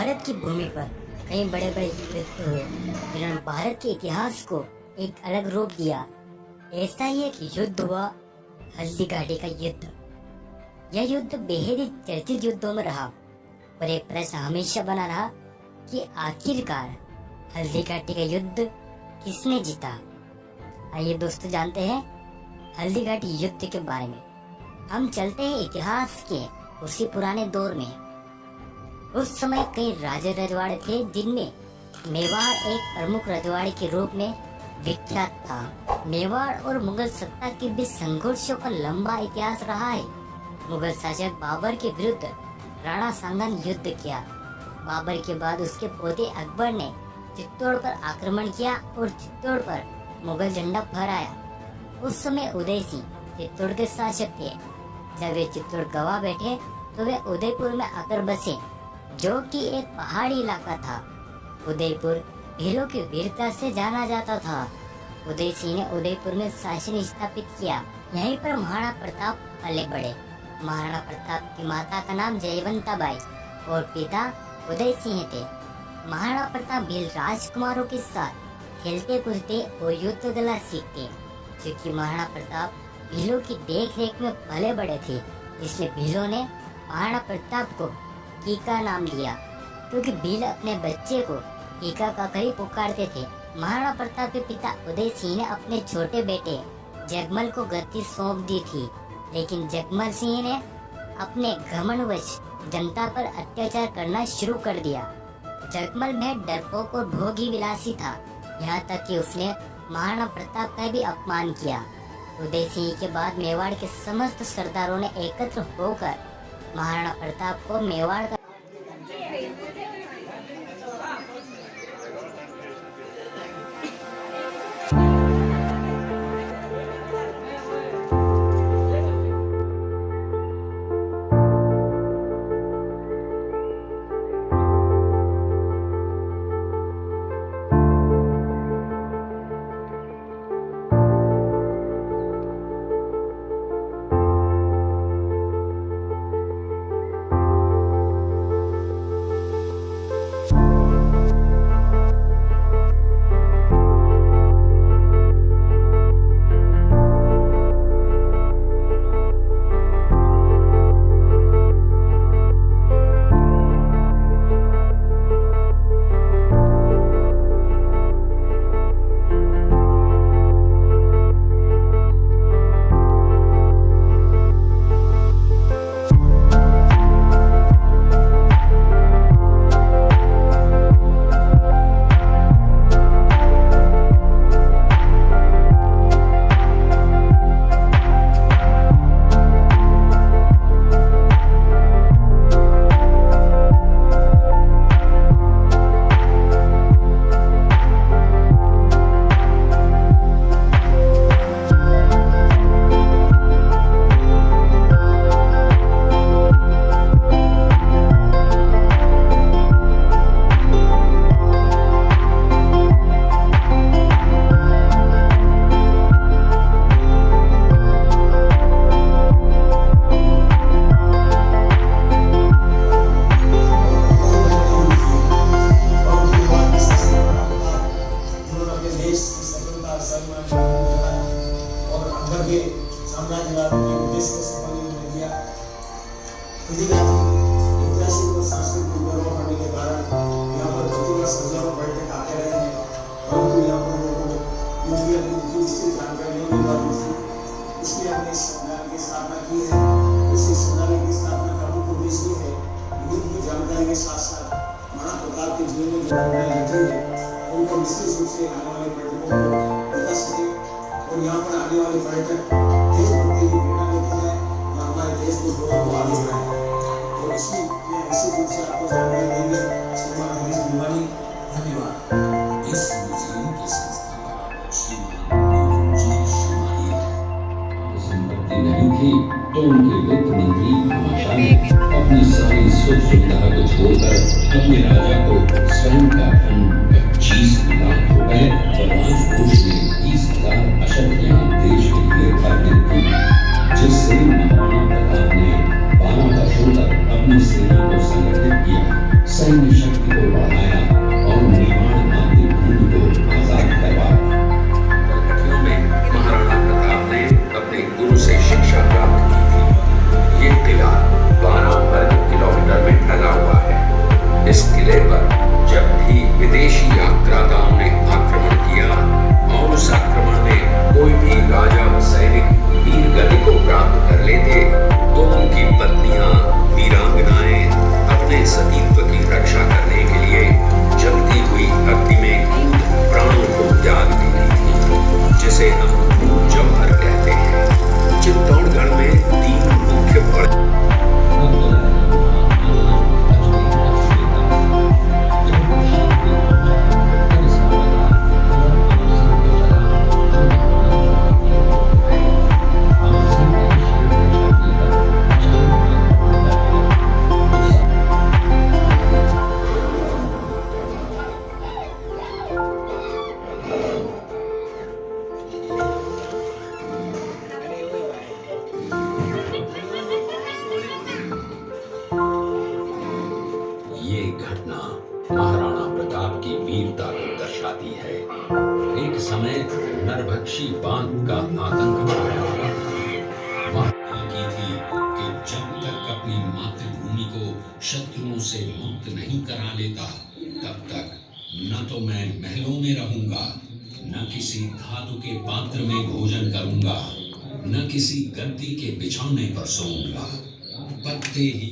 भारत की भूमि पर कई बड़े बड़े युद्ध हुए जिन्होंने भारत के इतिहास को एक अलग रूप दिया। ऐसा ही एक युद्ध हुआ हल्दी घाटी का युद्ध। यह युद्ध बेहद ही चर्चित युद्धों में रहा और एक प्रश्न हमेशा बना रहा कि आखिरकार हल्दी घाटी का युद्ध किसने जीता। आइए दोस्तों जानते हैं हल्दी घाटी युद्ध के बारे में। हम चलते हैं इतिहास के उसी पुराने दौर में। उस समय कई राजे रजवाड़े थे जिनमें मेवाड़ एक प्रमुख रजवाड़े के रूप में विख्यात था। मेवाड़ और मुगल सत्ता के बीच संघर्षों का लंबा इतिहास रहा है। मुगल शासक बाबर के विरुद्ध राणा सांगा ने युद्ध किया। बाबर के बाद उसके पोते अकबर ने चित्तौड़ पर आक्रमण किया और चित्तौड़ पर मुगल झंडा फहराया। उस समय उदय सिंह चित्तौड़ के शासक थे। जब वे चित्तौड़ गवा बैठे तो वे उदयपुर में आकर बसे, जो कि एक पहाड़ी इलाका था। उदयपुर भीलों की वीरता से जाना जाता था। उदय सिंह ने उदयपुर में शासन स्थापित किया। यहीं पर महाराणा प्रताप पले बढ़े। महाराणा प्रताप की माता का नाम जयवंता बाई और पिता उदय सिंह थे। महाराणा प्रताप भील राजकुमारों के साथ खेलते कूदते और युद्ध कला सीखते, क्योंकि महाराणा प्रताप भीलों की देख रेख में पले बड़े थे। इसलिए भीलों ने महाराणा प्रताप को कीका नाम दिया, क्योंकि भील अपने बच्चे को कीका का कहीं पुकारते थे। महाराणा प्रताप के पिता उदय सिंह ने अपने छोटे बेटे जगमल को गद्दी सौंप दी थी, लेकिन जगमल सिंह ने अपने घमंडवश जनता पर अत्याचार करना शुरू कर दिया। जगमल में डरपोक और भोगी विलासी था, यहाँ तक कि उसने महाराणा प्रताप का भी अपमान किया। उदय सिंह के बाद मेवाड़ के समस्त सरदारों ने एकत्र होकर महाराणा प्रताप को मेवाड़ का तो उनके वित्त मंत्री भामाशाह ने अपनी सारी सुख सुविधा को छोड़कर अपने राजा को स्वयं का धन 25 लाख रुपए और राजकोष में 20,000 अशर्तियां देश के लिए अर्पित की, जिससे महाराणा प्रताप ने 12 वर्षों तक अपनी सेना को संगठित किया। सैन्य शक्ति को बढ़ाया और निर्माण मातृभूमि को आजाद करवाया। कलकतियों में महाराणा प्रताप ने अपने गुरु से शिक्षा प्राप्त की थी। ये किला 12 वर्ग किलोमीटर में फैला हुआ है। इस किले पर जब भी विदेशी आक्रांताओं ने आक्रमण किया और उस आक्रमण में कोई भी राजा व सैनिक वीर गति को प्राप्त कर लेते तो उनकी पत्नियां वीरांगनाएं अपने सतीत्व की रक्षा करने के लिए जलती हुई अग्नि में कूद प्राण को त्याग देती थी, जिसे हम जौहर कहते हैं। चित्तौड़गढ़ में 3 मुख्य बड़े ये घटना महाराणा प्रताप की वीरता को दर्शाती है। एक समय नरभक्षी बाघ का आतंक छाया हुआ था। वह की थी कि जब तक अपनी मातृभूमि को शत्रुओं से मुक्त नहीं करा लेता तब तक न तो मैं महलों में रहूंगा, न किसी धातु के पात्र में भोजन करूंगा, न किसी गद्दी के बिछौने पर सोऊंगा। पत्ते ही